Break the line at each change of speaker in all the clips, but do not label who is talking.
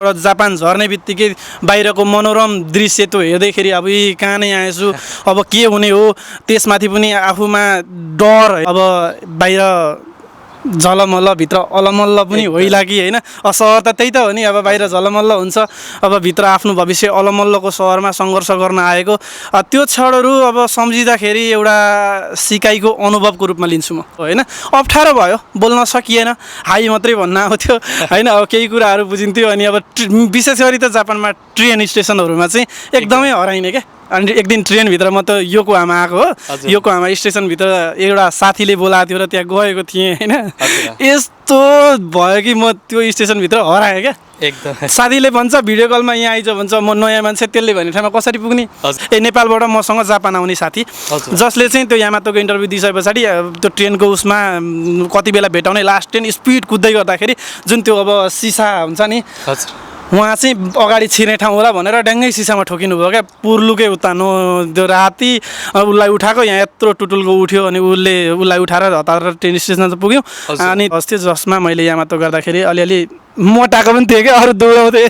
Japan झर्ने बित्तिकै बाहिरको मनोरम दृश्य त्यो हेर्दैखेरि अब यी कहाँ नै आएछु, अब के हुने हो, त्यसमाथि पनि आफूमा डर, अब बाहिर झलमल्ल भित्र अलमल्ल पनि होइला कि होइन, असहर त त्यही त हो नि, अब बाहिर झलमल्ल हुन्छ, अब भित्र आफ्नो भविष्य अलमल्लको सहरमा सङ्घर्ष गर्न आएको त्यो क्षणहरू अब सम्झिँदाखेरि एउटा सिकाइको अनुभवको रूपमा लिन्छु म होइन। अप्ठ्यारो भयो, बोल्न सकिएन, हाई मात्रै भन्न आउँथ्यो होइन, अब केही कुराहरू बुझिन्थ्यो। अनि अब विशेष गरी त जापानमा ट्रेन स्टेसनहरूमा चाहिँ एकदमै हराइने क्या। अनि एक दिन ट्रेनभित्र म त योकोहामा आएको हो, योकोहामा स्टेसनभित्र एउटा साथीले बोलाएको थियो र त्यहाँ गएको थिएँ होइन। यस्तो भयो कि म त्यो स्टेसनभित्र हराएँ क्या।
एकदम
साथीले भन्छ भिडियो कलमा यहाँ आइज भन्छ, म नयाँ मान्छे, त्यसले भन्ने ठाउँमा कसरी पुग्ने। नेपालबाट मसँग जापान आउने साथी जसले चाहिँ त्यो यामातोको इन्टरभ्यू दिइसके पछाडि त्यो ट्रेनको उसमा कति बेला भेटाउने, लास्ट ट्रेन स्पिड कुद्दै गर्दाखेरि जुन त्यो अब सिसा हुन्छ नि, उहाँ चाहिँ अगाडि छिर्ने ठाउँ होला भनेर ड्याङ्गै सिसामा ठोकिनु भयो क्या। पुर्लुकै उतानो त्यो राति उसलाई उठाएको, यहाँ यत्रो टुटुलको उठ्यो अनि उसलाई उठाएर हतारेर ट्रेन स्टेसन त पुग्यो। अनि अस्ति जसमा मैले यामातो गर्दाखेरि अलिअलि मोटाएको पनि थिएँ क्या, अरू दौडाउँथेँ।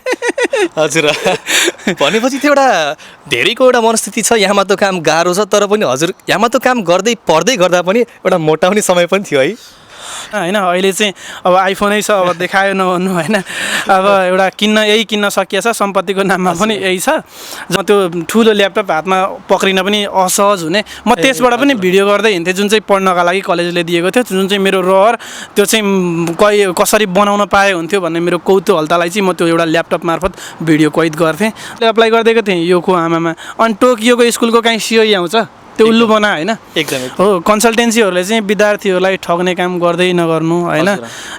हजुर भनेपछि त्यो एउटा धेरैको एउटा मनस्थिति छ, यामातो काम गाह्रो छ, तर पनि हजुर यामातो काम पढ्दै गर्दा पनि एउटा मोटाउने समय पनि थियो है
होइन। अहिले चाहिँ अब आइफोनै छ, अब देखायो नभन्नु होइन। अब एउटा यही किन्न सकिएछ, सम्पत्तिको नाममा पनि यही छ। त्यो ठुलो ल्यापटप हातमा पक्रिन पनि असहज हुने, म त्यसबाट पनि भिडियो गर्दै हिँड्थेँ, जुन चाहिँ पढ्नका लागि कलेजले दिएको थियो, जुन चाहिँ मेरो रहर त्यो चाहिँ कसरी बनाउन पाए हुन्थ्यो भन्ने मेरो कौतूहलतालाई चाहिँ म त्यो एउटा ल्यापटप मार्फत भिडियो कैद गर्थेँ। एप्लाई गरिदिएको थिएँ योकोहामामा। अनि टोकियोको स्कुलको काहीँ सिओई आउँछ, त्यो उल्लु बना होइन।
एकदमै
हो, कन्सल्टेन्सीहरूले चाहिँ विद्यार्थीहरूलाई ठग्ने काम गर्दै नगर्नु होइन।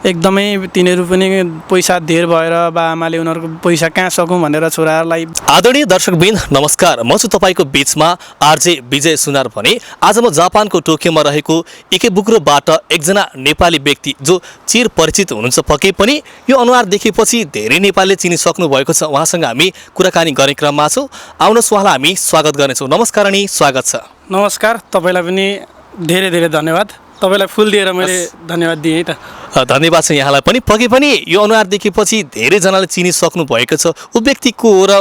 एकदमै तिनीहरू पनि पैसा धेर भएर बाआमाले उनीहरूको पैसा कहाँ सकौँ भनेर छोराहरूलाई।
आदरणीय दर्शकवृन्द नमस्कार, म छु तपाईँको बिचमा आरजे विजय सुनार भने आज म जापानको टोकियोमा रहेको इकेबुकुरोबाट एकजना नेपाली व्यक्ति जो चिर परिचित हुनुहुन्छ पक्कै पनि, यो अनुहार देखेपछि धेरै नेपालीले चिनिसक्नु भएको छ, उहाँसँग हामी कुराकानी गर्ने क्रममा छौँ। आउनुहोस् उहाँलाई हामी स्वागत गर्नेछौँ। नमस्कार अनि स्वागत छ।
नमस्कार, तपाईँलाई पनि धेरै धेरै धन्यवाद। तपाईँलाई फुल दिएर मैले धन्यवाद दिएँ है त।
धन्यवाद छ यहाँलाई पनि। पक्कै पनि यो अनुहार देखेपछि धेरैजनाले चिनिसक्नु भएको छ ऊ व्यक्ति को हो र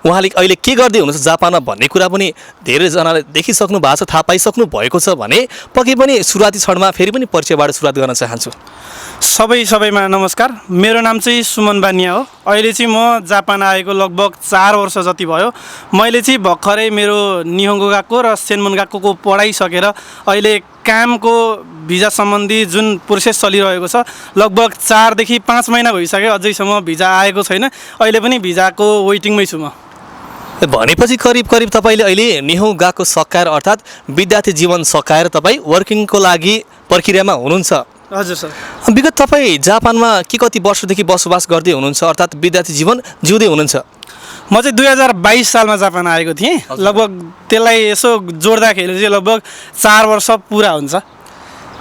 उहाँले अहिले के गर्दै हुनुहुन्छ जापानमा भन्ने कुरा पनि धेरैजनाले देखिसक्नु भएको छ, थाहा पाइसक्नु भएको छ भने पक्कै पनि सुरुवाती क्षणमा फेरि पनि परिचयबाट सुरुवात गर्न चाहन्छु।
सबैमा नमस्कार, मेरो नाम चाहिँ सुमन बानिया हो। अहिले चाहिँ म जापान आएको लगभग 4 वर्ष जति भयो। मैले चाहिँ भर्खरै मेरो निहोङ्गो गएको र सेन्मन गएकोको पढाइ सकेर अहिले कामको भिजा सम्बन्धी जुन प्रोसेस चलिरहेको छ, लगभग 4 देखि 5 महिना भइसक्यो, अझैसम्म भिजा आएको छैन। अहिले पनि भिजाको वेटिङमै छु म।
भनेपछि करिब तपाईँले अहिले निहोङ गएको सकाएर अर्थात् विद्यार्थी जीवन सकाएर तपाईँ वर्किङको लागि प्रक्रियामा हुनुहुन्छ।
हजुर सर।
विगत तपाईँ जापानमा कति वर्षदेखि बसोबास गर्दै हुनुहुन्छ अर्थात् विद्यार्थी जीवन जिउँदै हुनुहुन्छ?
म चाहिँ 2022 सालमा जापान आएको थिएँ। लगभग त्यसलाई यसो जोड्दाखेरि चाहिँ लगभग 4 वर्ष पुरा हुन्छ।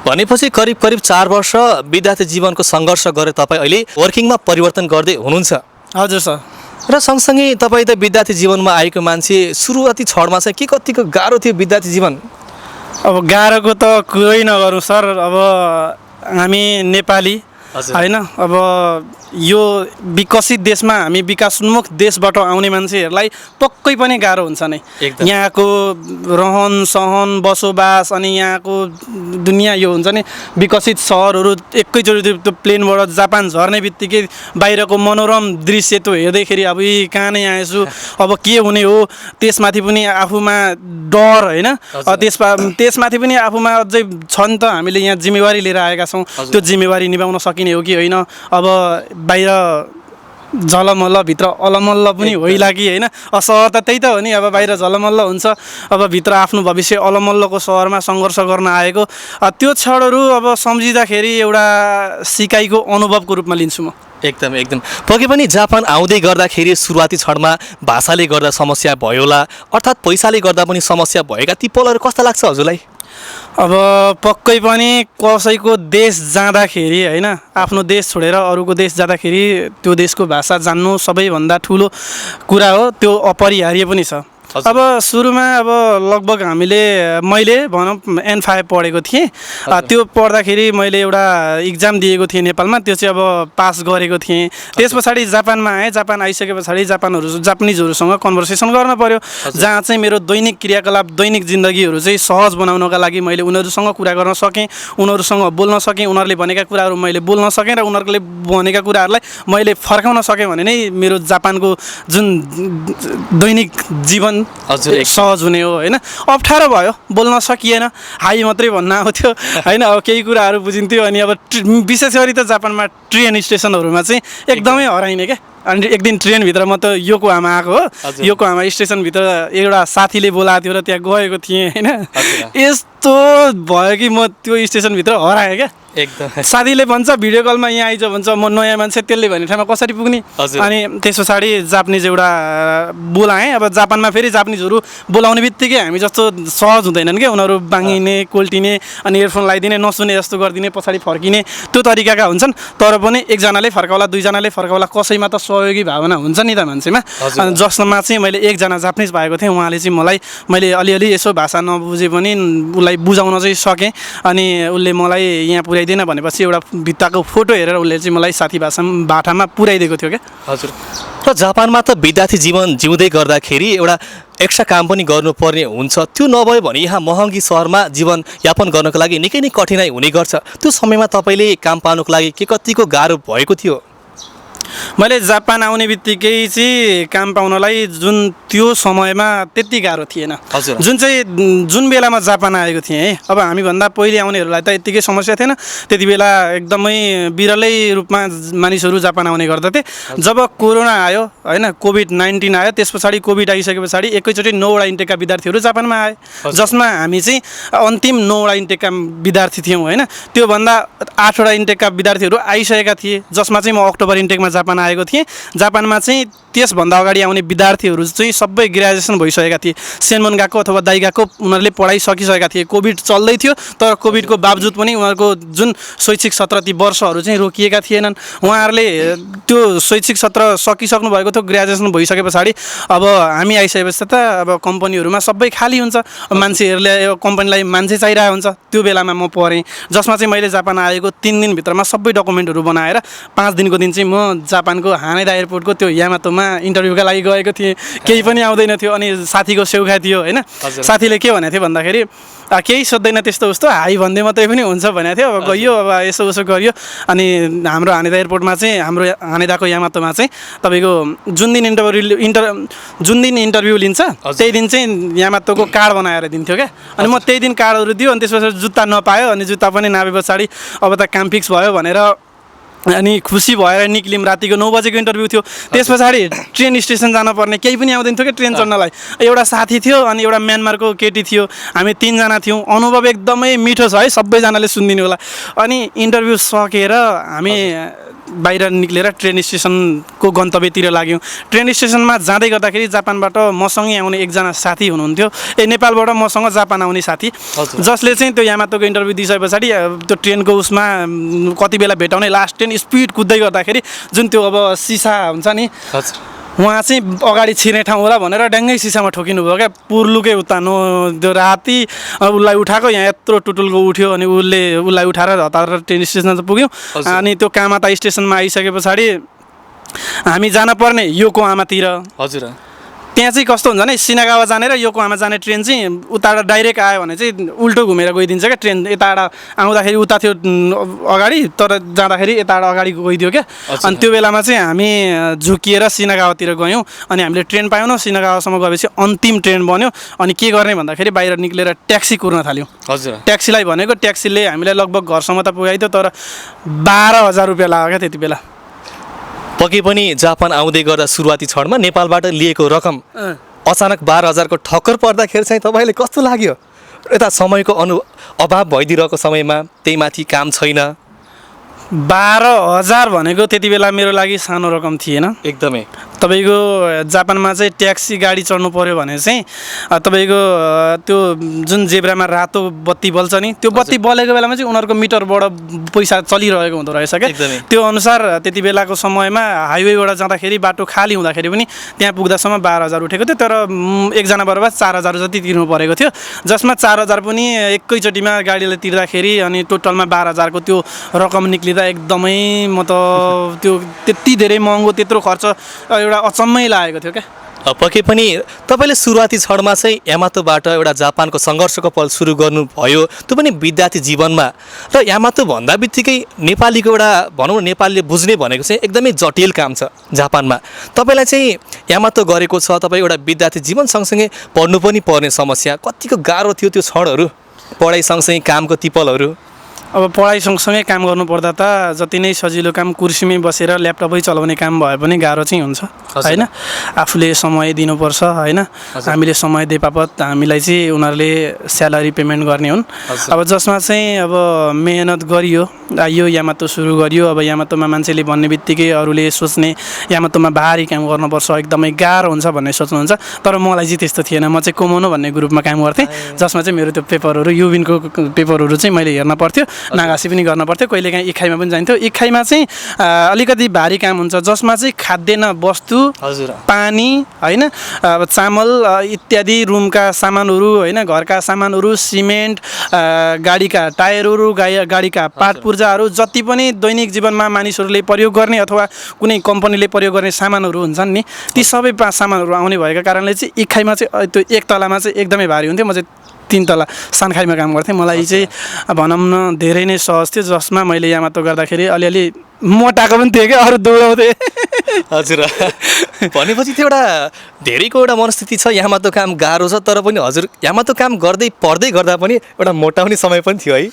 भनेपछि करिब 4 वर्ष विद्यार्थी जीवनको सङ्घर्ष गरेर तपाईँ अहिले वर्किङमा परिवर्तन गर्दै हुनुहुन्छ।
हजुर सर।
र सँगसँगै तपाईँ त विद्यार्थी जीवनमा आएको मान्छे, सुरुवाती क्षणमा चाहिँ कतिको गाह्रो थियो विद्यार्थी जीवन?
अब गाह्रोको त कुरै नगरौँ सर, अब हामी नेपाली होइन, अब यो विकसित देशमा हामी विकासोन्मुख देशबाट आउने मान्छेहरूलाई पक्कै पनि गाह्रो हुन्छ नै। यहाँको रहन सहन बसोबास अनि यहाँको दुनियाँ यो हुन्छ नि, विकसित सहरहरू एकैचोटि त्यो प्लेनबाट जापान झर्ने बित्तिकै बाहिरको मनोरम दृश्य त्यो हेर्दैखेरि अब यी कहाँ नै आएछु, अब के हुने हो, त्यसमाथि पनि आफूमा डर होइन। त्यसमाथि पनि आफूमा अझै छ नि त, हामीले यहाँ जिम्मेवारी लिएर आएका छौँ, त्यो जिम्मेवारी निभाउन सकिने हो कि होइन। अब बाहिर झलमल्ल भित्र अलमल्ल पनि होइला कि होइन, असहर त त्यही त हो नि, अब बाहिर झलमल्ल हुन्छ, अब भित्र आफ्नो भविष्य अलमल्लको सहरमा सङ्घर्ष गर्न आएको त्यो क्षणहरू अब सम्झिँदाखेरि एउटा सिकाइको अनुभवको रूपमा लिन्छु म।
एकदम पक्कै पनि जापान आउँदै गर्दाखेरि सुरुवाती क्षणमा भाषाले गर्दा समस्या भयो होला, अर्थात् पैसाले गर्दा पनि समस्या भएका ती पलहरू कस्ता लाग्छ हजुरलाई?
अब पक्कै पनि कसैको देश जाँदाखेरि होइन, आफ्नो देश छोडेर अरूको देश जाँदाखेरि त्यो देशको भाषा जान्नु सबैभन्दा ठुलो कुरा हो, त्यो अपरिहार्य पनि छ। अब सुरुमा अब लगभग मैले भनौँ N5 पढेको थिएँ। त्यो पढ्दाखेरि मैले एउटा इक्जाम दिएको थिएँ नेपालमा, त्यो चाहिँ अब पास गरेको थिएँ। त्यस पछाडि जापानमा आएँ। जापान आइसके पछाडि जापानिजहरूसँग कन्भर्सेसन गर्न पर्यो, जहाँ चाहिँ मेरो दैनिक क्रियाकलाप, दैनिक जिन्दगीहरू चाहिँ सहज बनाउनका लागि मैले उनीहरूसँग कुरा गर्न सकेँ, उनीहरूसँग बोल्न सकेँ, उनीहरूले भनेका कुराहरू मैले बोल्न सकेँ र उनीहरूले भनेका कुराहरूलाई मैले फर्काउन सकेँ भने नै मेरो जापानको जुन दैनिक जीवन सहज हुने हो होइन। अप्ठ्यारो भयो, बोल्न सकिएन, हाई मात्रै भन्न आउँथ्यो होइन। अब केही कुराहरू बुझिन्थ्यो। अनि अब विशेष गरी त जापानमा ट्रेन स्टेसनहरूमा चाहिँ एकदमै हराइने क्या। अनि एक दिन ट्रेनभित्र म त योकोहामा आएको हो, योकोहामा स्टेसनभित्र एउटा साथीले बोलाएको थियो र त्यहाँ गएको थिएँ होइन। यस्तो भयो कि म त्यो स्टेसनभित्र हराएँ क्या।
एकदम
साथीले भन्छ भिडियो कलमा यहाँ आइज भन्छ, म नयाँ मान्छे, त्यसले भने ठाउँमा कसरी पुग्ने। अनि त्यस पछाडि जापानिज एउटा बोलाएँ। अब जापानमा फेरि जापानिजहरू बोलाउने बित्तिकै हामी जस्तो सहज हुँदैनन् क्या। उनीहरू बाङ्गिने, कोल्टिने, अनि इयरफोन लगाइदिने, नसुने जस्तो गरिदिने, पछाडि फर्किने, त्यो तरिकाका हुन्छन्। तर पनि एकजनाले फर्काउला, दुईजनाले फर्काउला, कसैमा त सहयोगी भावना हुन्छ नि त मान्छेमा। अनि जसमा चाहिँ मैले एकजना जापानिज पाएको थिएँ, उहाँले चाहिँ मैले अलिअलि यसो भाषा नबुझे पनि उसलाई बुझाउन चाहिँ सकेँ। अनि उसले मलाई यहाँ पुर्याइदिएन भनेपछि एउटा भित्ताको फोटो हेरेर उसले चाहिँ मलाई साथी भाषामा पुर्याइदिएको थियो क्या।
हजुर। र जापानमा त विद्यार्थी जीवन जिउँदै गर्दाखेरि एउटा एक्स्ट्रा काम पनि गर्नुपर्ने हुन्छ। त्यो नभए भने यहाँ महँगी सहरमा जीवनयापन गर्नको लागि निकै नै कठिनाइ हुने गर्छ। त्यो समयमा तपाईँले काम पाउनुको लागि के कतिको गाह्रो भएको थियो?
मैले जापान आउने बित्तिकै चाहिँ काम पाउनलाई जुन त्यो समयमा त्यति गाह्रो थिएन। जुन बेलामा जापान आएको थिएँ है, अब हामीभन्दा पहिले आउनेहरूलाई त यत्तिकै समस्या थिएन। त्यति बेला एकदमै बिरलै रूपमा मानिसहरू जापान आउने गर्दथे। जब कोरोना आयो होइन, कोभिड-19 आयो, त्यस पछाडि कोभिड आइसके पछाडि एकैचोटि 9वटा इन्टेकका विद्यार्थीहरू जापानमा आए, जसमा हामी चाहिँ अन्तिम 9वटा इन्टेकका विद्यार्थी थियौँ होइन। त्योभन्दा 8वटा इन्टेकका विद्यार्थीहरू आइसकेका थिए, जसमा चाहिँ म अक्टोबर इन्टेकमा जापान आएको थिएँ। जापानमा चाहिँ त्यसभन्दा अगाडि आउने विद्यार्थीहरू चाहिँ सबै ग्रेजुएसन भइसकेका थिए, सेन्मन गएको अथवा दाइ गएको, उनीहरूले पढाइ सकिसकेका थिए। कोभिड चल्दै थियो, तर कोभिडको बावजुद पनि उनीहरूको जुन शैक्षिक सत्र ती वर्षहरू चाहिँ रोकिएका थिएनन्। उहाँहरूले त्यो शैक्षिक सत्र सकिसक्नु भएको थियो, ग्रेजुएसन भइसके पछाडि अब हामी आइसकेपछि त अब कम्पनीहरूमा सबै खाली हुन्छ, मान्छेहरूले कम्पनीलाई मान्छे चाहिरहेको हुन्छ। त्यो बेलामा म पढेँ, जसमा चाहिँ मैले जापान आएको 3 दिनभित्रमा सबै डकुमेन्टहरू बनाएर 5 दिनको दिन चाहिँ म जापानको हानेदा एयरपोर्टको त्यो यामातोमा इन्टरभ्यूका लागि गएको थिएँ। केही पनि आउँदैन थियो। अनि साथीको सेउखा थियो होइन। साथीले के भनेको थियो भन्दाखेरि केही सोध्दैन, त्यस्तो उस्तो हाई भन्दै मात्रै पनि हुन्छ भनेको थियो। अब गइयो, अब यसो उसो गरियो। अनि हाम्रो हानेदा एयरपोर्टमा चाहिँ, हाम्रो हानेदाको यामातोमा चाहिँ तपाईँको जुन दिन इन्टरभ्यू लिन्छ त्यही दिन चाहिँ यामातोको कार्ड बनाएर दिन्थ्यो क्या। अनि म त्यही दिन कार्डहरू दियो। अनि त्यसपछि जुत्ता नपायो, अनि जुत्ता पनि नापे पछाडि अब त काम फिक्स भयो भनेर अनि खुसी भएर निक्ल्यौँ। रातिको 9 बजेको इन्टरभ्यू थियो। त्यस पछाडि ट्रेन स्टेसन जानुपर्ने, केही पनि आउँदैन थियो क्या ट्रेन चढ्नलाई। एउटा साथी थियो, अनि एउटा म्यानमारको केटी थियो, हामी 3 जना थियौँ। अनुभव एकदमै मिठो छ है, सबैजनाले सुनिदिनु होला। अनि इन्टरभ्यू सकेर हामी बाहिर निक्लेर ट्रेन स्टेसनको गन्तव्यतिर लाग्यौँ। ट्रेन स्टेसनमा जाँदै गर्दाखेरि जापानबाट मसँगै आउने एकजना साथी हुनुहुन्थ्यो, नेपालबाट मसँग जापान आउने साथी, जसले चाहिँ त्यो यामातोको इन्टरभ्यू दिइसके पछाडि त्यो ट्रेनको उसमा कति बेला भेटाउने, लास्ट ट्रेन स्पिड कुद्दै गर्दाखेरि जुन त्यो अब सिसा हुन्छ नि, उहाँ चाहिँ अगाडि छिर्ने ठाउँ होला भनेर ड्याङ्गै सिसामा ठोकिनु भयो क्या। पुर्लुकै उतानो त्यो राति उसलाई उठाएको, यहाँ यत्रो टुटुलको उठ्यो। अनि उसलाई उठाएर हतारेर ट्रेन स्टेसन त पुग्यौँ। अनि त्यो कामाता स्टेसनमा आइसके पछाडि हामी जान पर्ने योकोहामातिर।
हजुर।
त्यहाँ चाहिँ कस्तो हुन्छ भने सिनागावा जाने र योकोहामा जाने ट्रेन चाहिँ उताबाट डाइरेक्ट आयो भने चाहिँ उल्टो घुमेर गइदिन्छ क्या ट्रेन। यताबाट आउँदाखेरि उता थियो अगाडि, तर जाँदाखेरि यताबाट अगाडि गइदियो क्या। अनि त्यो बेलामा चाहिँ हामी झुकिएर सिनागावातिर गयौँ। अनि हामीले ट्रेन पाएनौँ। सिनागावासम्म गएपछि अन्तिम ट्रेन बन्यो। अनि के गर्ने भन्दाखेरि बाहिर निक्लेर ट्याक्सी कुर्न थाल्यौँ।
हजुर।
ट्याक्सीलाई भनेको ट्याक्सीले हामीलाई लगभग घरसम्म त पुगाइदियो, तर 12,000 रुपियाँ लाग्यो क्या त्यति बेला।
पक्कै पनि जापान आउँदै गर्दा सुरुवाती क्षणमा नेपालबाट लिएको रकम अचानक 12,000 को ठक्कर पर्दाखेरि चाहिँ तपाईँले कस्तो लाग्यो? यता समयको अभाव भइदिरहेको समयमा त्यही माथि काम छैन।
12,000 भनेको त्यति बेला मेरो लागि सानो रकम थिएन
एकदमै।
तपाईँको जापानमा चाहिँ ट्याक्सी गाडी चढ्नु पऱ्यो भने चाहिँ तपाईँको त्यो जुन जेब्रामा रातो बत्ती बल्छ नि त्यो बत्ती बलेको बेलामा चाहिँ उनीहरूको मिटरबाट पैसा चलिरहेको हुँदो रहेछ क्या त्यो अनुसार त्यति बेलाको समयमा हाइवेबाट जाँदाखेरि बाटो खाली हुँदाखेरि पनि त्यहाँ पुग्दासम्म 12,000 उठेको थियो तर एकजना बराबर 4,000 जति तिर्नु परेको थियो जसमा 4,000 पनि एकैचोटिमा गाडीले तिर्दाखेरि अनि टोटलमा 12,000 को त्यो रकम निक्लिँदा एकदमै म त त्यो त्यति धेरै महँगो त्यत्रो खर्च एउटा अचम्मै लागेको थियो क्या
पक्कै पनि तपाईँले सुरुवाती क्षणमा चाहिँ यामातोबाट एउटा जापानको सङ्घर्षको पल सुरु गर्नुभयो त्यो पनि विद्यार्थी जीवनमा र यामातो भन्दा बित्तिकै नेपालीको एउटा भनौँ न नेपालीले बुझ्ने भनेको चाहिँ एकदमै जटिल काम छ जापानमा तपाईँलाई चाहिँ यामातो गरेको छ तपाईँ एउटा विद्यार्थी जीवन सँगसँगै पढ्नु पनि पर्ने समस्या कतिको गाह्रो थियो त्यो क्षणहरू पढाइ सँगसँगै कामको तिपलहरू
अब पढाइ सँगसँगै काम गर्नुपर्दा त जति नै सजिलो काम कुर्सीमै बसेर ल्यापटपै चलाउने काम भए पनि गाह्रो चाहिँ हुन्छ होइन आफूले समय दिनुपर्छ होइन हामीले समय दिए बापत हामीलाई चाहिँ उनीहरूले स्यालेरी पेमेन्ट गर्ने हुन् अब जसमा चाहिँ अब मेहनत गरियो यो यामातो सुरु गरियो अब यामातोमा मान्छेले भन्ने बित्तिकै अरूले सोच्ने यामातोमा भारी काम गर्नुपर्छ एकदमै गाह्रो हुन्छ भन्ने सोच्नुहुन्छ तर मलाई चाहिँ त्यस्तो थिएन म चाहिँ कोमोनो भन्ने ग्रुपमा काम गर्थेँ जसमा चाहिँ मेरो त्यो पेपरहरू युबिनको पेपरहरू चाहिँ मैले हेर्न पर्थ्यो नागासी पनि गर्न पर्थ्यो कहिलेकाहीँ इखाइमा पनि जान्थ्यो इखाइमा चाहिँ अलिकति भारी काम हुन्छ जसमा चाहिँ खाद्यान्न वस्तु पानी होइन अब चामल इत्यादि रुमका सामानहरू होइन घरका सामानहरू सिमेन्ट गाडीका टायरहरू गाडीका पार्ट पूर्जाहरू जति पनि दैनिक जीवनमा मानिसहरूले प्रयोग गर्ने अथवा कुनै कम्पनीले प्रयोग गर्ने सामानहरू हुन्छन् नि ती सबै सामानहरू आउने भएका कारणले चाहिँ इखाइमा चाहिँ त्यो एक तलामा चाहिँ एकदमै भारी हुन्थ्यो म चाहिँ 3 तला सानखाइमा काम गर्थेँ मलाई चाहिँ भनौँ न धेरै नै सहज थियो जसमा मैले यामातो गर्दाखेरि अलिअलि मोटाएको पनि थिएँ क्या अरू दौडाउँथेँ
हजुर भनेपछि त्यो एउटा धेरैको एउटा मनस्थिति छ यामातो काम गाह्रो छ तर पनि हजुर यामातो काम गर्दै पढ्दै गर्दा पनि एउटा मोटाउने समय पनि थियो है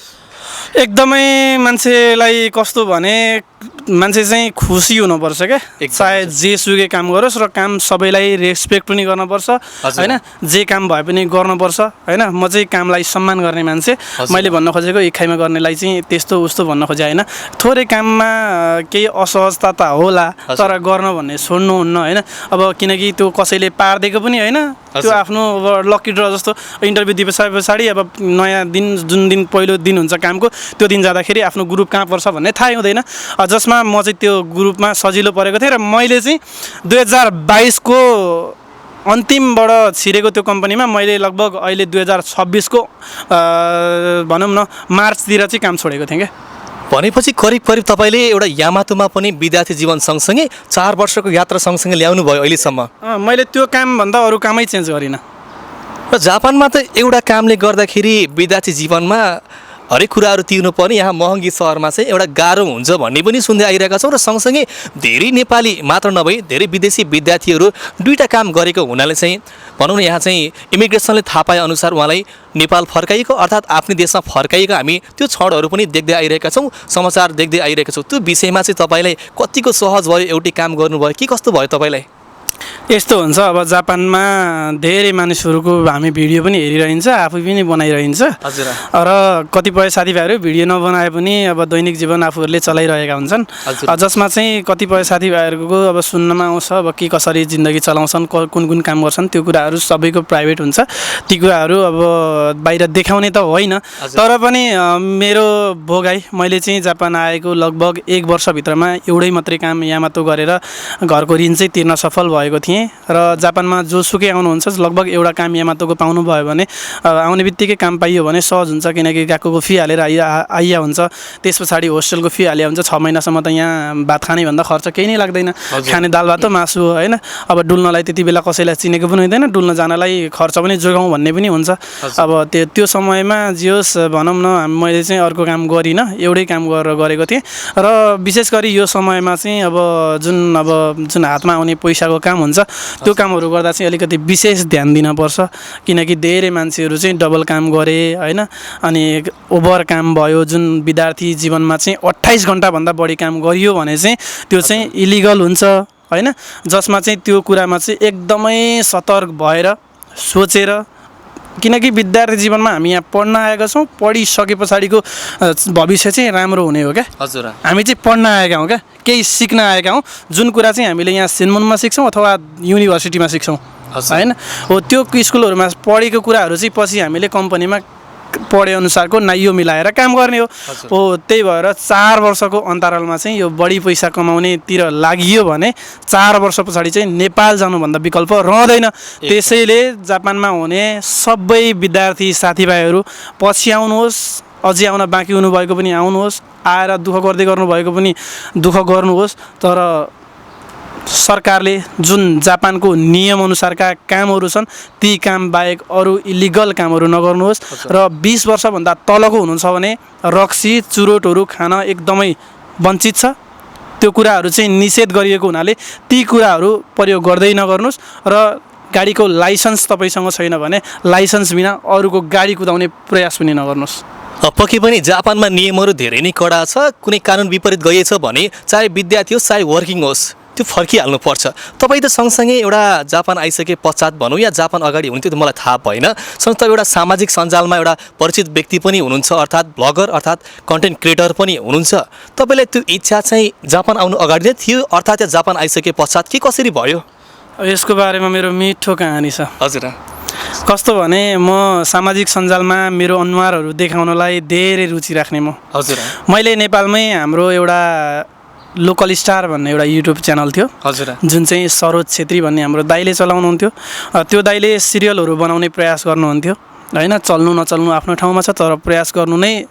एकदमै मान्छेलाई कस्तो भने मान्छे चाहिँ खुसी हुनुपर्छ क्या चाहे जेसुकै काम गरोस् र काम सबैलाई रेस्पेक्ट पनि गर्नुपर्छ होइन जे काम भए पनि गर्नुपर्छ होइन म चाहिँ कामलाई सम्मान गर्ने मान्छे मैले भन्न खोजेको इखाइमा गर्नेलाई चाहिँ त्यस्तो उस्तो भन्न खोजेँ होइन थोरै काममा केही असहजता त होला तर गर्न भन्ने छोड्नुहुन्न होइन अब किनकि त्यो कसैले पारिदिएको पनि होइन त्यो आफ्नो अब लकी ड्र जस्तो इन्टरभ्यू दिए पछाडि अब नयाँ दिन जुन दिन पहिलो दिन हुन्छ कामको त्यो दिन जाँदाखेरि आफ्नो ग्रुप कहाँ पर्छ भन्ने थाहै हुँदैन जसमा म चाहिँ त्यो ग्रुपमा सजिलो परेको थिएँ र मैले चाहिँ 2022 को अन्तिमबाट छिरेको त्यो कम्पनीमा मैले लगभग अहिले 2026 को भनौँ न मार्चतिर चाहिँ काम छोडेको थिएँ क्या
भनेपछि करिब करिब तपाईँले एउटा यामातोमा पनि विद्यार्थी जीवन सँगसँगै 4 वर्षको यात्रा सँगसँगै ल्याउनु भयो अहिलेसम्म
मैले त्यो कामभन्दा अरू कामै चेन्ज गरिनँ
र जापानमा त एउटा कामले गर्दाखेरि विद्यार्थी जीवनमा हरेक कुराहरू तिर्नु पर्ने यहाँ महँगी सहरमा चाहिँ एउटा गाह्रो हुन्छ भन्ने पनि सुन्दै आइरहेका छौँ र सँगसँगै धेरै नेपाली मात्र नभई धेरै विदेशी विद्यार्थीहरू दुईवटा काम गरेको हुनाले चाहिँ भनौँ न यहाँ चाहिँ इमिग्रेसनले थाहा पाए अनुसार उहाँलाई नेपाल फर्काइएको अर्थात् आफ्नै देशमा फर्काइएको हामी त्यो क्षणहरू पनि देख्दै आइरहेका छौँ समाचार देख्दै आइरहेका छौँ त्यो विषयमा चाहिँ तपाईँलाई कतिको सहज भयो एउटै काम गर्नुभयो के कस्तो भयो तपाईँलाई
यस्तो हुन्छ अब जापानमा धेरै मानिसहरूको हामी भिडियो पनि हेरिरहन्छ आफू पनि बनाइरहन्छ र कतिपय साथीभाइहरू भिडियो नबनाए पनि अब दैनिक जीवन आफूहरूले चलाइरहेका हुन्छन् जसमा चाहिँ कतिपय साथीभाइहरूको अब सुन्नमा आउँछ अब के कसरी जिन्दगी चलाउँछन् कुन कुन काम गर्छन् त्यो कुराहरू सबैको प्राइभेट हुन्छ ती कुराहरू अब बाहिर देखाउने त होइन तर पनि मेरो भोगाई मैले चाहिँ जापान आएको लगभग 1 वर्षभित्रमा एउटै मात्रै काम यामातो गरेर घरको ऋण चाहिँ तिर्न सफल भएको थिएँ र जापानमा जोसुकै आउनुहुन्छ लगभग एउटा काम यामातोको पाउनु भयो भने आउने बित्तिकै काम पाइयो भने सहज हुन्छ किनकि गएको फी हालेर आइया हुन्छ त्यस पछाडि होस्टेलको फी हालिया हुन्छ 6 महिनासम्म त यहाँ भात खाने भन्दा खर्च केही नै लाग्दैन खाने दाल भात मासु होइन अब डुल्नलाई त्यति बेला कसैलाई चिनेको पनि हुँदैन डुल्न जानलाई खर्च पनि जोगाउँ भन्ने पनि हुन्छ अब त्यो समयमा जियोस् भनौँ न मैले चाहिँ अर्को काम गरिनँ एउटै काम गरेर गरेको थिएँ र विशेष गरी यो समयमा चाहिँ अब जुन हातमा आउने पैसाको काम हुन्छ त्यो कामहरू गर्दा चाहिँ अलिकति विशेष ध्यान दिनुपर्छ किनकि धेरै मान्छेहरू चाहिँ डबल काम गरे होइन अनि ओभर काम भयो जुन विद्यार्थी जीवनमा चाहिँ 28 घन्टाभन्दा बढी काम गरियो भने चाहिँ त्यो चाहिँ इलिगल हुन्छ होइन जसमा चाहिँ त्यो कुरामा चाहिँ एकदमै सतर्क भएर सोचेर किनकि विद्यार्थी जीवनमा हामी यहाँ पढ्न आएका छौँ, पढिसके पछाडिको भविष्य चाहिँ राम्रो हुने हो क्या।
हजुर
हामी चाहिँ पढ्न आएका हौँ क्या, केही सिक्न आएका हौँ, जुन कुरा चाहिँ हामीले यहाँ सिन्मुनमा सिक्छौँ अथवा युनिभर्सिटीमा सिक्छौँ होइन। हो त्यो स्कुलहरूमा पढेको कुराहरू चाहिँ पछि हामीले कम्पनीमा पढे अनुसारको नाइयो मिलाएर काम गर्ने हो। त्यही भएर 4 वर्षको अन्तरालमा चाहिँ यो बढी पैसा कमाउनेतिर लागियो भने 4 वर्ष पछाडि चाहिँ नेपाल जानुभन्दा विकल्प रहँदैन। त्यसैले जापानमा हुने सबै विद्यार्थी साथीभाइहरू पछि आउनुहोस्, अझै आउन बाँकी हुनुभएको पनि आउनुहोस्, आएर दुःख गर्दै गर्नुभएको पनि दुःख गर्नुहोस्, तर सरकारले जुन जापानको नियमअनुसारका कामहरू छन् ती काम बाहेक अरू इलिगल कामहरू नगर्नुहोस्। र 20 वर्षभन्दा तलको हुनुहुन्छ भने रक्सी चुरोटहरू खान एकदमै वञ्चित छ। त्यो कुराहरू चाहिँ निषेध गरिएको हुनाले ती कुराहरू प्रयोग गर्दै नगर्नुहोस्। र गाडीको लाइसेन्स तपाईँसँग छैन भने लाइसेन्स बिना अरूको गाडी कुदाउने प्रयास पनि नगर्नुहोस्।
पक्कै पनि जापानमा नियमहरू धेरै नै कडा छ। कुनै कानुन विपरीत गइएछ भने चाहे विद्यार्थी होस् चाहे वर्किङ होस् त्यो फर्किहाल्नुपर्छ। तपाईँ त सँगसँगै एउटा जापान आइसके पश्चात भनौँ या जापान अगाडि हुन्थ्यो त मलाई थाहा भएन, सँगसँगै एउटा सामाजिक सञ्जालमा एउटा परिचित व्यक्ति पनि हुनुहुन्छ, अर्थात् ब्लगर अर्थात् कन्टेन्ट क्रिएटर पनि हुनुहुन्छ। तपाईँलाई त्यो इच्छा चाहिँ जापान आउनु अगाडि नै थियो अर्थात् या जापान आइसके पश्चात के कसरी भयो?
यसको बारेमा मेरो मिठो कहानी छ।
हजुर
कस्तो भने म सामाजिक सञ्जालमा मेरो अनुहारहरू देखाउनलाई धेरै रुचि राख्ने म।
हजुर
मैले नेपालमै हाम्रो एउटा लोकल स्टार भन्ने एउटा युट्युब च्यानल थियो।
हजुर
जुन चाहिँ सरोज छेत्री भन्ने हाम्रो दाइले चलाउनुहुन्थ्यो। त्यो दाइले सिरियलहरू बनाउने प्रयास गर्नुहुन्थ्यो होइन। चल्नु नचल्नु आफ्नो ठाउँमा छ, तर प्रयास गर्नु नै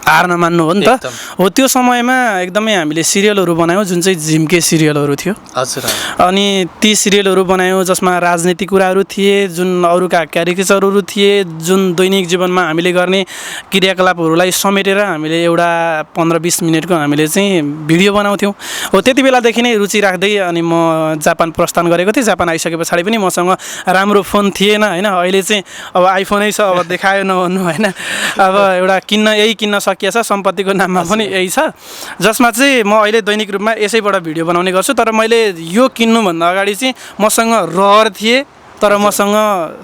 हार नमान्नु हो नि त। हो त्यो समयमा एकदमै हामीले सिरियलहरू बनायौँ जुन चाहिँ झिम्के सिरियलहरू थियो।
हजुर
अनि ती सिरियलहरू बनायौँ जसमा राजनीतिक कुराहरू थिए, जुन अरूका क्यारिकेचरहरू थिए, जुन दैनिक जीवनमा हामीले गर्ने क्रियाकलापहरूलाई समेटेर हामीले एउटा 15-20 मिनटको हामीले चाहिँ भिडियो बनाउँथ्यौँ। हो त्यति बेलादेखि नै रुचि राख्दै अनि म जापान प्रस्थान गरेको थिएँ। जापान आइसके पछाडि पनि मसँग राम्रो फोन थिएन होइन। अहिले चाहिँ अब आइफोनै छ, अब देखायो नभन्नु होइन। अब एउटा यही किन्न सकिएछ, सम्पत्तिको नाममा पनि यही छ, जसमा चाहिँ म अहिले दैनिक रूपमा यसैबाट भिडियो बनाउने गर्छु। तर मैले यो किन्नुभन्दा अगाडि चाहिँ मसँग रहर थिए तर मसँग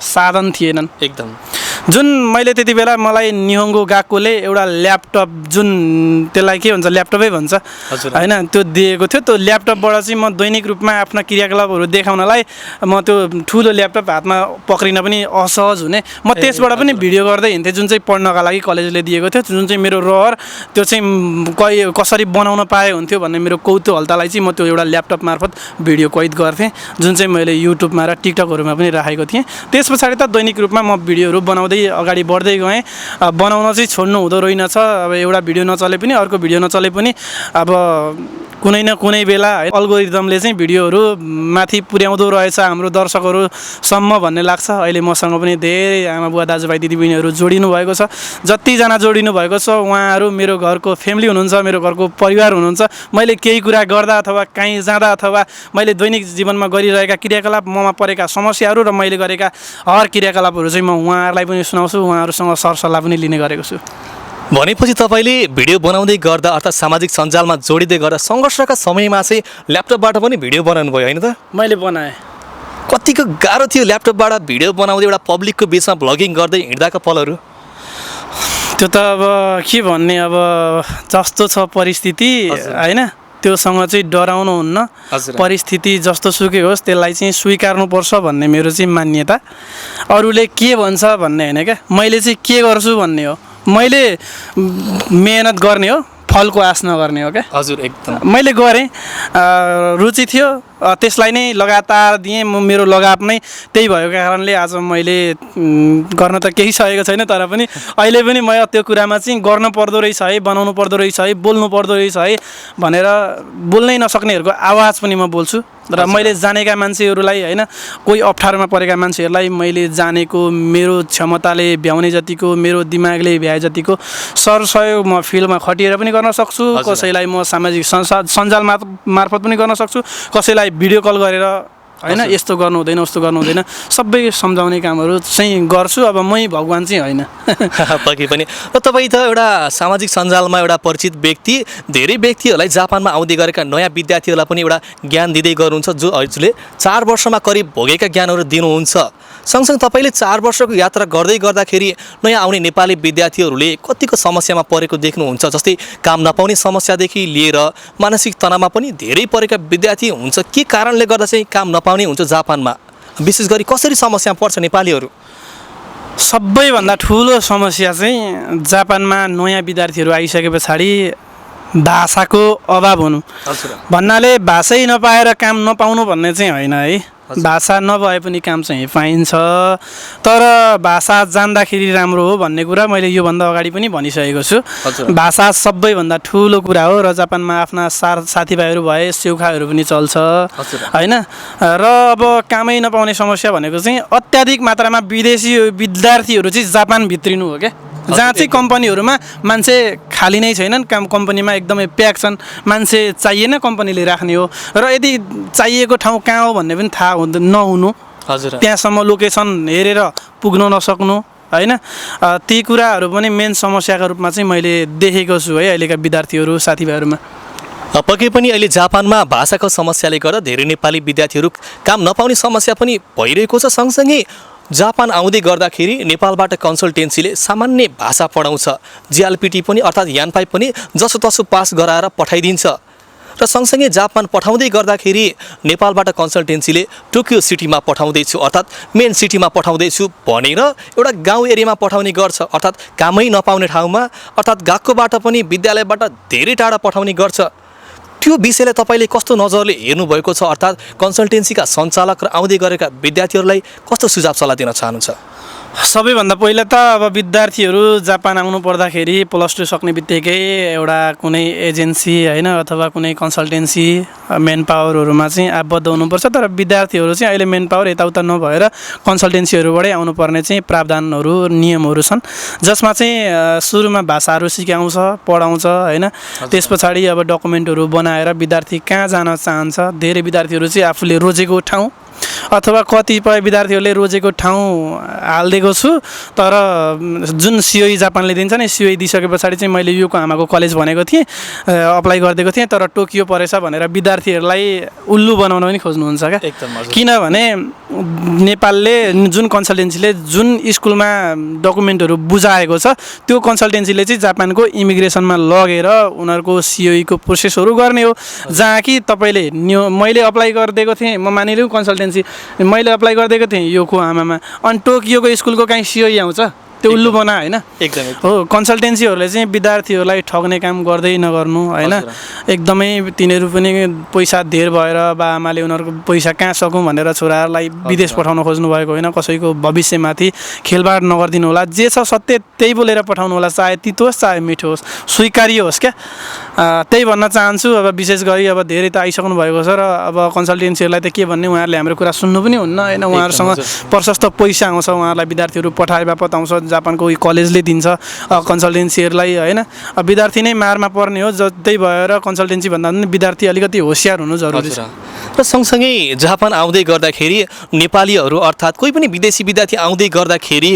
साधन थिएनन्
एकदम।
जुन मैले त्यति बेला मलाई निहोङ्गो गएकोले एउटा ल्यापटप, जुन त्यसलाई के भन्छ ल्यापटपै भन्छ होइन, त्यो दिएको थियो। त्यो ल्यापटपबाट चाहिँ म दैनिक रूपमा आफ्ना क्रियाकलापहरू देखाउनलाई म त्यो ठुलो ल्यापटप हातमा पक्रिन पनि असहज हुने, म त्यसबाट पनि भिडियो गर्दै हिँड्थेँ। जुन चाहिँ पढ्नका लागि कलेजले दिएको थियो, जुन चाहिँ मेरो रहर त्यो चाहिँ कसरी बनाउन पाए हुन्थ्यो भन्ने मेरो कौतूहलतालाई चाहिँ म त्यो एउटा ल्यापटप मार्फत भिडियो कैद गर्थेँ, जुन चाहिँ मैले युट्युबमा र टिकटकहरूमा पनि राखेको थिएँ। त्यस पछाडि त दैनिक रूपमा म भिडियोहरू बनाउँदै अगाडि बढ्दै गएँ। बनाउन चाहिँ छोड्नु हुँदो रहेनछ। अब एउटा भिडियो नचले पनि अर्को भिडियो नचले पनि अब कुनै न कुनै बेला अल्गोरिदमले चाहिँ भिडियोहरू माथि पुर्याउँदो रहेछ हाम्रो दर्शकहरूसम्म भन्ने लाग्छ। अहिले मसँग पनि धेरै आमा बुवा दाजुभाइ दिदीबहिनीहरू जोडिनु भएको छ। जतिजना जोडिनु भएको छ उहाँहरू मेरो घरको फ्यामिली हुनुहुन्छ, मेरो घरको परिवार हुनुहुन्छ। मैले केही कुरा गर्दा अथवा कहीँ जाँदा अथवा मैले दैनिक जीवनमा गरिरहेका क्रियाकलाप, ममा परेका समस्याहरू र मैले गरेका हर क्रियाकलापहरू चाहिँ म उहाँहरूलाई पनि सुनाउँछु, उहाँहरूसँग सरसल्लाह पनि लिने गरेको छु।
भनेपछि तपाईँले भिडियो बनाउँदै गर्दा अर्थात् सामाजिक सञ्जालमा जोडिँदै गर्दा सङ्घर्षका समयमा चाहिँ ल्यापटपबाट पनि भिडियो बनाउनु भयो होइन त?
मैले बनाएँ।
कतिको गाह्रो थियो ल्यापटपबाट भिडियो बनाउँदै एउटा पब्लिकको बिचमा भ्लगिङ गर्दै हिँड्दाका पलहरू?
त्यो त अब के भन्ने, अब जस्तो छ परिस्थिति होइन, त्योसँग चाहिँ डराउनु हुन्न। परिस्थिति जस्तो सुकै होस् त्यसलाई चाहिँ स्वीकार्नुपर्छ भन्ने मेरो चाहिँ मान्यता। अरूले के भन्छ भन्ने होइन क्या, मैले चाहिँ के गर्छु भन्ने हो। मैले मेहनत गर्ने हो, फलको आश नगर्ने हो क्या।
हजुर एकदम।
मैले गरेँ, रुचि थियो, त्यसलाई नै लगातार दिएँ। मेरो लगाव नै त्यही भएको कारणले आज मैले गर्न त केही सकेको छैन, तर पनि अहिले पनि म त्यो कुरामा चाहिँ गर्न पर्दो रहेछ है, बनाउनु पर्दो रहेछ है, बोल्नु पर्दो रहेछ है भनेर बोल्नै नसक्नेहरूको आवाज पनि म बोल्छु। र मैले जानेका मान्छेहरूलाई होइन, कोही अप्ठ्यारोमा परेका मान्छेहरूलाई मैले जानेको मेरो क्षमताले भ्याउने जतिको, मेरो दिमागले भ्याए जतिको सरसहयोग म फिल्डमा खटिएर पनि गर्न सक्छु। कसैलाई म सामाजिक सञ्जाल मार्फत पनि गर्न सक्छु, कसैलाई भिडियो कल गरेर होइन, यस्तो गर्नु हुँदैन उस्तो गर्नु हुँदैन सबै सम्झाउने कामहरू चाहिँ गर्छु। अब मै भगवान् चाहिँ होइन।
पक्कै पनि। र तपाईँ त एउटा सामाजिक सञ्जालमा एउटा परिचित व्यक्ति, धेरै व्यक्तिहरूलाई जापानमा आउँदै गरेका नयाँ विद्यार्थीहरूलाई पनि एउटा ज्ञान दिँदै गर्नुहुन्छ, जो हजुरले 4 वर्षमा करिब भोगेका ज्ञानहरू दिनुहुन्छ। सँगसँगै तपाईँले 4 वर्षको यात्रा गर्दै गर्दाखेरि नयाँ आउने नेपाली विद्यार्थीहरूले कतिको समस्यामा परेको देख्नुहुन्छ? जस्तै काम नपाउने समस्यादेखि लिएर मानसिक तनावमा पनि धेरै परेका विद्यार्थी हुन्छ। के कारणले गर्दा चाहिँ काम नपाउने हुन्छ जापानमा? विशेष गरी कसरी समस्यामा पर्छ नेपालीहरू?
सबैभन्दा ठुलो समस्या चाहिँ जापानमा नयाँ विद्यार्थीहरू आइसके पछाडि भाषाको अभाव हुनु। भन्नाले भाषै नपाएर काम नपाउनु भन्ने चाहिँ होइन है। भाषा नभए पनि काम चाहिँ पाइन्छ, तर भाषा जान्दाखेरि राम्रो हो भन्ने कुरा मैले योभन्दा अगाडि पनि भनिसकेको छु। भाषा सबैभन्दा ठुलो कुरा हो र जापानमा आफ्ना साथीभाइहरू भए सेउखाहरू पनि चल्छ होइन। र अब कामै नपाउने समस्या भनेको चाहिँ अत्याधिक मात्रामा विदेशी विद्यार्थीहरू चाहिँ जापान भित्रिनु हो क्या, जहाँ चाहिँ कम्पनीहरूमा मान्छे खाली नै छैनन्, कम्पनीमा एकदमै प्याक छन्, मान्छे चाहिएन कम्पनीले राख्ने हो। र यदि चाहिएको ठाउँ कहाँ हो भन्ने पनि थाहा नहुनु, त्यहाँसम्म लोकेसन हेरेर पुग्न नसक्नु होइन, ती कुराहरू पनि मेन समस्याका रूपमा चाहिँ मैले देखेको छु है अहिलेका विद्यार्थीहरू साथीभाइहरूमा।
पक्कै पनि अहिले जापानमा भाषाको समस्याले गर्दा धेरै नेपाली विद्यार्थीहरू काम नपाउने समस्या पनि भइरहेको छ। सँगसँगै जापान आउँदै गर्दाखेरि नेपालबाट कन्सल्टेन्सीले सामान्य भाषा पढाउँछ, जिएलपिटी पनि अर्थात् यानपाई पनि जसोतसो पास गराएर पठाइदिन्छ। र सँगसँगै जापान पठाउँदै गर्दाखेरि नेपालबाट कन्सल्टेन्सीले टोकियो सिटीमा पठाउँदैछु अर्थात् मेन सिटीमा पठाउँदैछु भनेर एउटा गाउँ एरियामा पठाउने गर्छ, अर्थात् कामै नपाउने ठाउँमा, अर्थात् गएकोबाट पनि विद्यालयबाट धेरै टाढा पठाउने गर्छ। त्यो विषयलाई तपाईँले कस्तो नजरले हेर्नुभएको छ? अर्थात् कन्सल्टेन्सीका सञ्चालक र आउँदै गरेका विद्यार्थीहरूलाई कस्तो सुझाव सल्लाह दिन चाहनुहुन्छ?
सबैभन्दा पहिला त अब विद्यार्थीहरू जापान आउनु पर्दाखेरि +2 सक्ने बित्तिकै एउटा कुनै एजेन्सी होइन अथवा कुनै कन्सल्टेन्सी मेन पावरहरूमा चाहिँ आबद्ध हुनुपर्छ। तर विद्यार्थीहरू चाहिँ अहिले मेन पावर यताउता नभएर कन्सल्टेन्सीहरूबाटै आउनुपर्ने चाहिँ प्रावधानहरू नियमहरू छन्, जसमा चाहिँ सुरुमा भाषाहरू सिकाउँछ पढाउँछ होइन। त्यस पछाडि अब डकुमेन्टहरू बनाएर विद्यार्थी कहाँ जान चाहन्छ, धेरै विद्यार्थीहरू चाहिँ आफूले रोजेको ठाउँ अथवा कतिपय विद्यार्थीहरूले रोजेको ठाउँ हालिदिएको छु, तर जुन सिओई जापानले दिन्छ नि, सिओई दिइसके पछाडि चाहिँ मैले योकोहामाको कलेज भनेको थिएँ, अप्लाई गरिदिएको थिएँ, तर टोकियो परेछ भनेर विद्यार्थीहरूलाई उल्लु बनाउन पनि खोज्नुहुन्छ क्या। किनभने नेपालले जुन कन्सल्टेन्सीले जुन स्कुलमा डकुमेन्टहरू बुझाएको छ त्यो कन्सल्टेन्सीले चाहिँ जापानको इमिग्रेसनमा लगेर उनीहरूको सिओईको प्रोसेसहरू गर्ने हो। जहाँ कि तपाईँले मैले अप्लाई गरिदिएको थिएँ, म मानिलिउँ कन्सल्टेन्सी मैले अप्लाई गरिदिएको थिएँ योकोहामामा, अनि टोकियोको स्कुलको काहीँ सिओई आउँछ? त्यो उल्लु बना होइन हो। कन्सल्टेन्सीहरूले चाहिँ विद्यार्थीहरूलाई ठग्ने काम गर्दै नगर्नु होइन। एकदमै तिनीहरू पनि पैसा धेर भएर बाआमाले उनीहरूको पैसा कहाँ सकौँ भनेर छोराहरूलाई विदेश पठाउन खोज्नु भएको होइन। कसैको भविष्यमाथि खेलबाड नगरिदिनु होला, जे छ सत्य त्यही बोलेर पठाउनु होला, चाहे तितो होस् चाहे मिठो होस्, स्वीकार्य होस् क्या। त्यही भन्न चाहन्छु। अब विशेष गरी अब धेरै त आइसक्नु भएको छ र अब कन्सल्टेन्सीहरूलाई त के भन्ने, उहाँहरूले हाम्रो कुरा सुन्नु पनि हुन्न होइन। उहाँहरूसँग प्रशस्त पैसा आउँछ, उहाँहरूलाई विद्यार्थीहरू पठाए बापत आउँछ, जापानको कलेजले दिन्छ कन्सल्टेन्सीहरूलाई होइन। विद्यार्थी नै मारमा पर्ने हो, त्यही भएर कन्सल्टेन्सी भन्दा पनि विद्यार्थी अलिकति होसियार हुनु जरुरी छ।
र सँगसँगै जापान आउँदै गर्दाखेरि नेपालीहरू अर्थात् कोही पनि विदेशी विद्यार्थी आउँदै गर्दाखेरि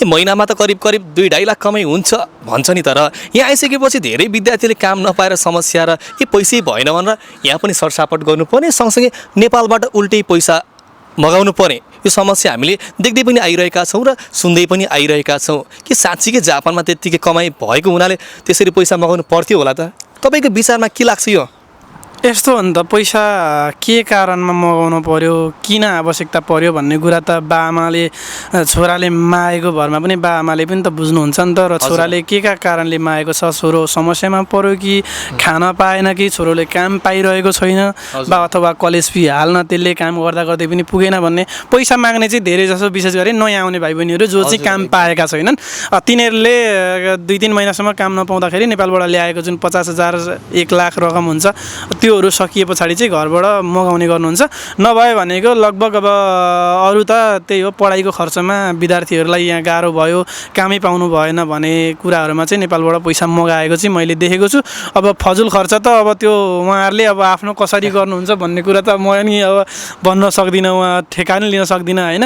महिनामा त करिब 2-2.5 लाख कमाइ हुन्छ भन्छ नि, तर यहाँ आइसकेपछि धेरै विद्यार्थीले काम नपाएर समस्या र पैसै भएन भनेर यहाँ पनि सरसापट गर्नुपर्ने, सँगसँगै नेपालबाट उल्टै पैसा मगाउनु पर्ने, यो समस्या हामीले देख्दै पनि आइरहेका छौँ र सुन्दै पनि आइरहेका छौँ। कि साँच्चीकै जापानमा त्यत्तिकै कमाइ भएको हुनाले त्यसरी पैसा मगाउनु पर्थ्यो होला त? तपाईँको विचारमा के लाग्छ यो?
यस्तो हो नि त, पैसा के कारणमा मगाउनु पर्यो, किन आवश्यकता पर्यो भन्ने कुरा त बाआमाले छोराले मागेको भरमा पनि बाआमाले पनि त बुझ्नुहुन्छ नि त। र छोराले के कारणले मागेको छ, छोरो समस्यामा पर्यो कि खान पाएन कि छोरोले काम पाइरहेको छैन बा अथवा कलेज फी हाल्न त्यसले काम गर्दा गर्दै पनि पुगेन भन्ने। पैसा माग्ने चाहिँ धेरै जसो विशेष गरी नयाँ आउने भाइ बहिनीहरू जो चाहिँ काम पाएका छैनन्, तिनीहरूले 2-3 महिनासम्म काम नपाउँदाखेरि नेपालबाट ल्याएको जुन 50,000 1 लाख रकम हुन्छ त्यो त्योहरू सकिए पछाडि चाहिँ घरबाट मगाउने गर्नुहुन्छ। नभए भनेको लगभग अब अरू त त्यही हो, पढाइको खर्चमा विद्यार्थीहरूलाई यहाँ गाह्रो भयो, कामै पाउनु भएन भन्ने कुराहरूमा चाहिँ नेपालबाट पैसा मगाएको चाहिँ मैले देखेको छु। अब फजुल खर्च त अब त्यो उहाँहरूले अब आफ्नो कसरी गर्नुहुन्छ भन्ने कुरा त म नि अब भन्न सक्दिनँ, उहाँ ठेका नि लिन सक्दिनँ होइन।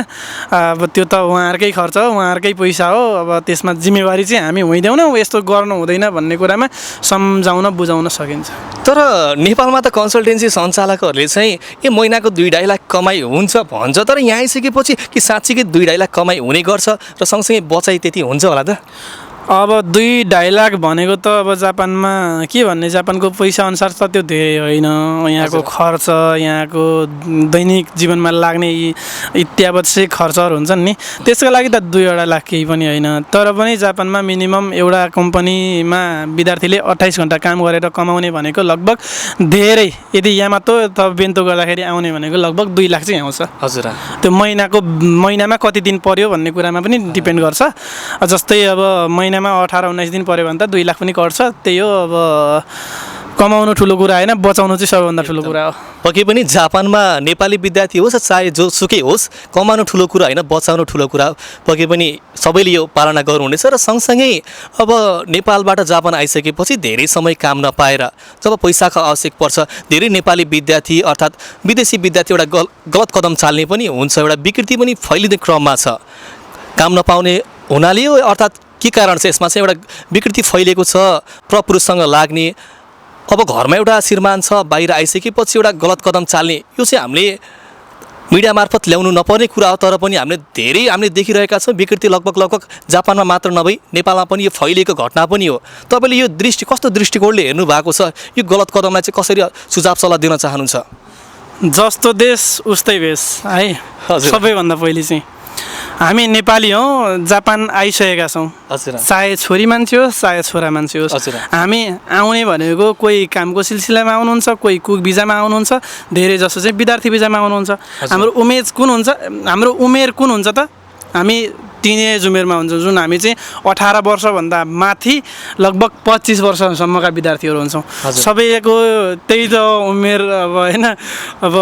अब त्यो त उहाँहरूकै खर्च हो, उहाँहरूकै पैसा हो। अब त्यसमा जिम्मेवारी चाहिँ हामी होइदैनौँ, यस्तो गर्नु हुँदैन भन्ने कुरामा सम्झाउन बुझाउन सकिन्छ।
तर नेपालमा त कन्सल्टेन्सी सञ्चालकहरूले चाहिँ यो महिनाको 2-2.5 लाख कमाइ हुन्छ भन्छ, तर यहाँ आइसकेपछि कि साँच्चीकै 2-2.5 लाख कमाइ हुने गर्छ र सँगसँगै बचाइ त्यति हुन्छ होला त?
अब 2-2.5 लाख भनेको त अब जापानमा के भन्ने, जापानको पैसा अनुसार त त्यो धेरै होइन। यहाँको खर्च, यहाँको दैनिक जीवनमा लाग्ने इत्यावश्यक खर्चहरू हुन्छन् नि, त्यसको लागि त 2-2.5 लाख केही पनि होइन। तर पनि जापानमा मिनिमम एउटा कम्पनीमा विद्यार्थीले 28 घन्टा काम गरेर कमाउने भनेको लगभग धेरै, यदि यामातो अथवा बेन्तो गर्दाखेरि आउने भनेको लगभग 2 लाख चाहिँ आउँछ।
हजुर,
त्यो महिनामा कति दिन पर्यो भन्ने कुरामा पनि डिपेन्ड गर्छ। जस्तै अब महिनामा 18-19 दिन पऱ्यो भने त 2 लाख पनि कट्छ। त्यही हो, अब कमाउनु ठुलो कुरा होइन, बचाउनु चाहिँ सबैभन्दा ठुलो कुरा हो।
पक्कै पनि जापानमा नेपाली विद्यार्थी होस् चाहे जो सुकै होस्, कमाउनु ठुलो कुरा होइन, बचाउनु ठुलो कुरा हो। पक्कै पनि सबैले यो पालना गर्नुहुनेछ। र सँगसँगै अब नेपालबाट जापान आइसकेपछि धेरै समय काम नपाएर जब पैसाको आवश्यक पर्छ, धेरै नेपाली विद्यार्थी अर्थात् विदेशी विद्यार्थी एउटा गलत कदम चाल्ने पनि हुन्छ, एउटा विकृति पनि फैलिने क्रममा छ। काम नपाउने हुनाले हो, अर्थात् के कारण छ यसमा चाहिँ एउटा विकृति फैलिएको छ प्रपुरुषसँग लाग्ने। अब घरमा एउटा श्रीमान छ, बाहिर आइसकेपछि एउटा गलत कदम चाल्ने, यो चाहिँ हामीले मिडिया मार्फत ल्याउनु नपर्ने कुरा हो। तर पनि हामीले देखिरहेका छौँ विकृति लगभग जापानमा मात्र नभई नेपालमा पनि यो फैलिएको घटना पनि हो। तपाईँले यो कस्तो दृष्टिकोणले हेर्नु भएको छ? यो गलत कदमलाई चाहिँ कसरी सुझाव सल्लाह दिन चाहनुहुन्छ?
जस्तो देश उस्तै भेष है। सबैभन्दा पहिले चाहिँ हामी नेपाली हौँ, जापान आइसकेका छौँ, चाहे छोरी मान्छे होस् चाहे छोरा मान्छे होस्। हामी आउने भनेको कोही कामको सिलसिलामा आउनुहुन्छ, कोही कुक भिजामा आउनुहुन्छ, धेरै जसो चाहिँ विद्यार्थी भिजामा आउनुहुन्छ। हाम्रो उमेर कुन हुन्छ त? हामी टिनेज उमेरमा हुन्छौँ, जुन हामी चाहिँ 18 वर्षभन्दा माथि लगभग 25 वर्षसम्मका विद्यार्थीहरू हुन्छौँ। सबैको त्यही त उमेर अब होइन। अब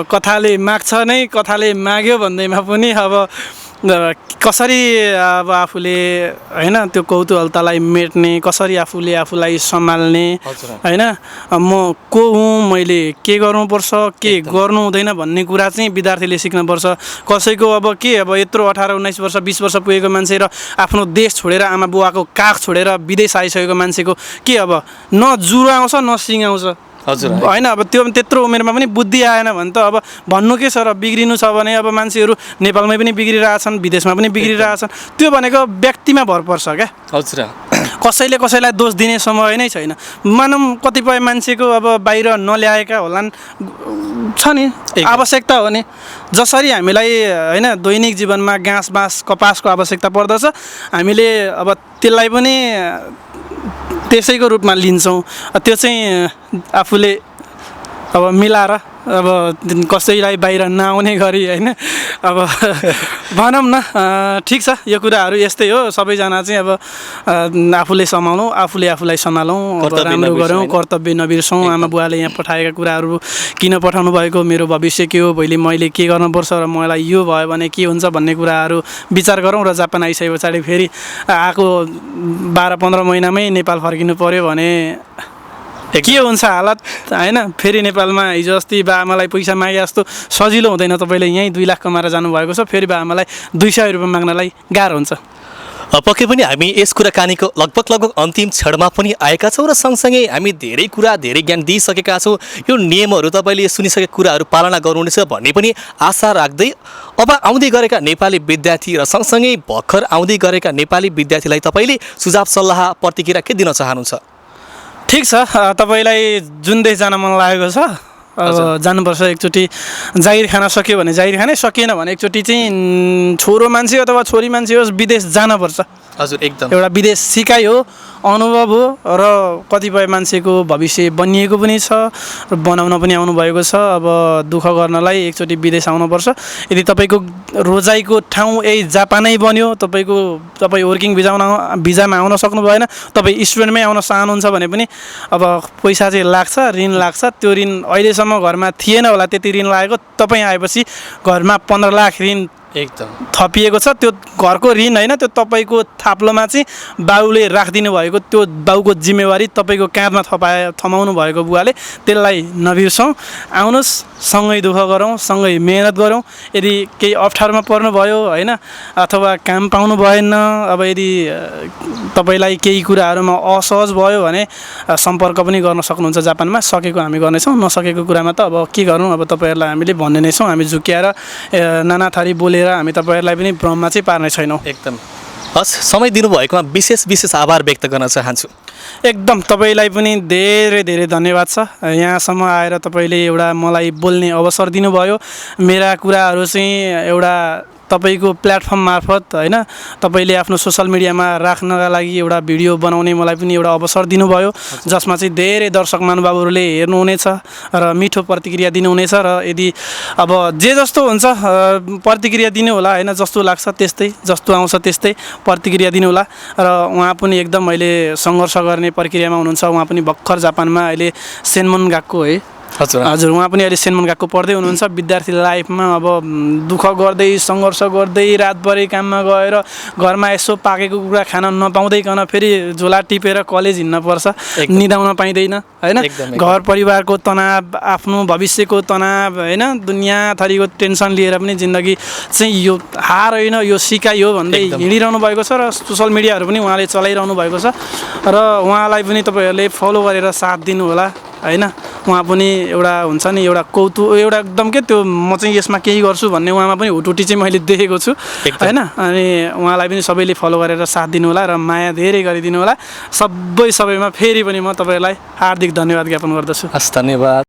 कथाले माग्छ नै, कथाले माग्यो भन्दैमा पनि अब कसरी अब आफूले होइन त्यो कौतूहलतालाई मेट्ने, कसरी आफूलाई सम्हाल्ने होइन, म को हुँ, मैले के गर्नुपर्छ, के गर्नु हुँदैन भन्ने कुरा चाहिँ विद्यार्थीले सिक्नुपर्छ। कसैको अब यत्रो 18-19 वर्ष 20 वर्ष पुगेको मान्छे र आफ्नो देश छोडेर, आमा बुवाको काख छोडेर विदेश आइसकेको मान्छेको के अब न जुरो आउँछ न सिङ आउँछ होइन। अब त्यत्रो उमेरमा पनि बुद्धि आएन भने त अब भन्नु के छ र? बिग्रिनु छ भने अब मान्छेहरू नेपालमै पनि बिग्रिरहेछन्, विदेशमा पनि बिग्रिरहेछन्। त्यो भनेको व्यक्तिमा भर पर्छ क्या। कसैले कसैलाई दोष दिने समय नै छैन। मानौँ कतिपय मान्छेको अब बाहिर नल्याएका होलान्, छ नि, आवश्यकता हो नि। जसरी हामीलाई होइन दैनिक जीवनमा घाँस बाँस कपासको आवश्यकता पर्दछ, हामीले अब त्यसलाई पनि त्यसैको रूपमा लिन्छौँ। त्यो चाहिँ आफूले अब मिलाएर अब कसैलाई बाहिर नआउने गरी होइन, अब भनौँ न। ठिक छ, यो कुराहरू यस्तै हो। सबैजना चाहिँ अब आफूले सम्हालौँ, आफूलाई सम्हालौँ, राम्रो गरौँ, कर्तव्य नबिर्सौँ। आमा बुवाले यहाँ पठाएका कुराहरू किन पठाउनु भएको, मेरो भविष्य के हो, भोलि मैले के गर्नुपर्छ र मलाई यो भयो भने के हुन्छ भन्ने कुराहरू विचार गरौँ। र जापान आइसके पछाडि फेरि आएको 12-15 महिनामै नेपाल फर्किनु पऱ्यो भने के हुन्छ हालत होइन। फेरि नेपालमा हिजो अस्ति बाआमालाई पैसा मागे जस्तो सजिलो हुँदैन। तपाईँले यहीँ 2 लाख कमाएर जानुभएको छ, फेरि बाआमालाई 200 रुपियाँ माग्नलाई गाह्रो हुन्छ।
पक्कै पनि हामी यस कुराकानीको लगभग अन्तिम क्षणमा पनि आएका छौँ र सँगसँगै हामी धेरै ज्ञान दिइसकेका छौँ। यो नियमहरू तपाईँले सुनिसकेका कुराहरू पालना गर्नुहुनेछ भन्ने पनि आशा राख्दै अब आउँदै गरेका नेपाली विद्यार्थी र सँगसँगै भर्खर आउँदै गरेका नेपाली विद्यार्थीलाई तपाईँले सुझाव सल्लाह प्रतिक्रिया के दिन चाहनुहुन्छ?
ठिक छ, तपाईँलाई जुन देश जान मन लागेको छ अब जानुपर्छ एकचोटि जागिर खान सक्यो भने जागिर खाने सकिएन भने एकचोटि चाहिँ छोरो मान्छे अथवा छोरी मान्छे होस् विदेश जानपर्छ
हजुर एकदम
एउटा विदेश सिकाइ हो अनुभव हो र कतिपय मान्छेको भविष्य बनिएको पनि छ र बनाउन पनि आउनुभएको छ अब दुःख गर्नलाई एकचोटि विदेश आउनुपर्छ यदि तपाईँको रोजाइको ठाउँ यही जापानै बन्यो तपाईँ वर्किङ भिजामा आउन सक्नु भएन तपाईँ स्टुडेन्टमै आउन चाहनुहुन्छ भने पनि अब पैसा चाहिँ लाग्छ ऋण लाग्छ त्यो ऋण अहिलेसम्म घरमा थिएन होला त्यति ऋण लागेको तपाईँ आएपछि घरमा 15 लाख ऋण
एकदम
थपिएको छ त्यो घरको ऋण होइन त्यो तपाईँको थाप्लोमा चाहिँ बाउले राखिदिनु भएको त्यो बाउको जिम्मेवारी तपाईँको काँधमा थमाउनु भएको बुवाले त्यसलाई नबिर्सौँ आउनुहोस् सँगै दुःख गरौँ सँगै मेहनत गरौँ यदि केही अप्ठ्यारोमा पर्नुभयो होइन अथवा काम पाउनु भएन अब यदि तपाईँलाई केही कुराहरूमा असहज भयो भने सम्पर्क पनि गर्न सक्नुहुन्छ जापानमा सकेको हामी गर्नेछौँ नसकेको कुरामा त अब के गरौँ अब तपाईँहरूलाई हामीले भन्ने नै छौँ हामी झुक्क्याएर नाना थरी बोलेर हामी तपाईँहरूलाई पनि भ्रममा चाहिँ पार्ने छैनौँ
एकदम हस् समय दिनुभएकोमा विशेष आभार व्यक्त गर्न चाहन्छु
एकदम तपाईँलाई पनि धेरै धेरै धन्यवाद छ यहाँसम्म आएर तपाईँले एउटा मलाई बोल्ने अवसर दिनुभयो मेरा कुराहरू चाहिँ एउटा तपाईँको प्लेटफर्म मार्फत होइन तपाईँले आफ्नो सोसल मिडियामा राख्नका लागि एउटा भिडियो बनाउने मलाई पनि एउटा अवसर दिनुभयो जसमा चाहिँ धेरै दर्शक महानुभावहरूले हेर्नुहुनेछ र मिठो प्रतिक्रिया दिनुहुनेछ र यदि अब जे जस्तो हुन्छ प्रतिक्रिया दिनु होला होइन जस्तो लाग्छ त्यस्तै जस्तो आउँछ त्यस्तै प्रतिक्रिया दिनु होला र उहाँ पनि एकदम अहिले सङ्घर्ष गर्ने प्रक्रियामा हुनुहुन्छ उहाँ पनि भर्खर जापानमा अहिले सेन्मन गएको है हजुर उहाँ पनि अहिले सेन्मन गएको पढ्दै हुनुहुन्छ विद्यार्थी लाइफमा अब दुःख गर्दै सङ्घर्ष गर्दै रातभरि काममा गएर घरमा यसो पाकेको कुरा खान नपाउँदैकन फेरि झोला टिपेर कलेज हिँड्न पर्छ निदाउन पाइँदैन होइन घर परिवारको तनाव आफ्नो भविष्यको तनाव होइन दुनियाँ थरीको टेन्सन लिएर पनि जिन्दगी चाहिँ यो हार होइन यो सिकाइ हो भन्दै हिँडिरहनु भएको छ र सोसल मिडियाहरू पनि उहाँले चलाइरहनु भएको छ र उहाँलाई पनि तपाईँहरूले फलो गरेर साथ दिनु होला होइन उहाँ पनि एउटा हुन्छ नि एउटा एउटा एकदम के त्यो म चाहिँ यसमा केही गर्छु भन्ने उहाँमा पनि हुटुटी चाहिँ मैले देखेको छु होइन अनि उहाँलाई पनि सबैले फलो गरेर साथ दिनु होला र माया धेरै गरिदिनु होला सबैमा फेरि पनि म तपाईँहरूलाई हार्दिक धन्यवाद ज्ञापन गर्दछु
हस् धन्यवाद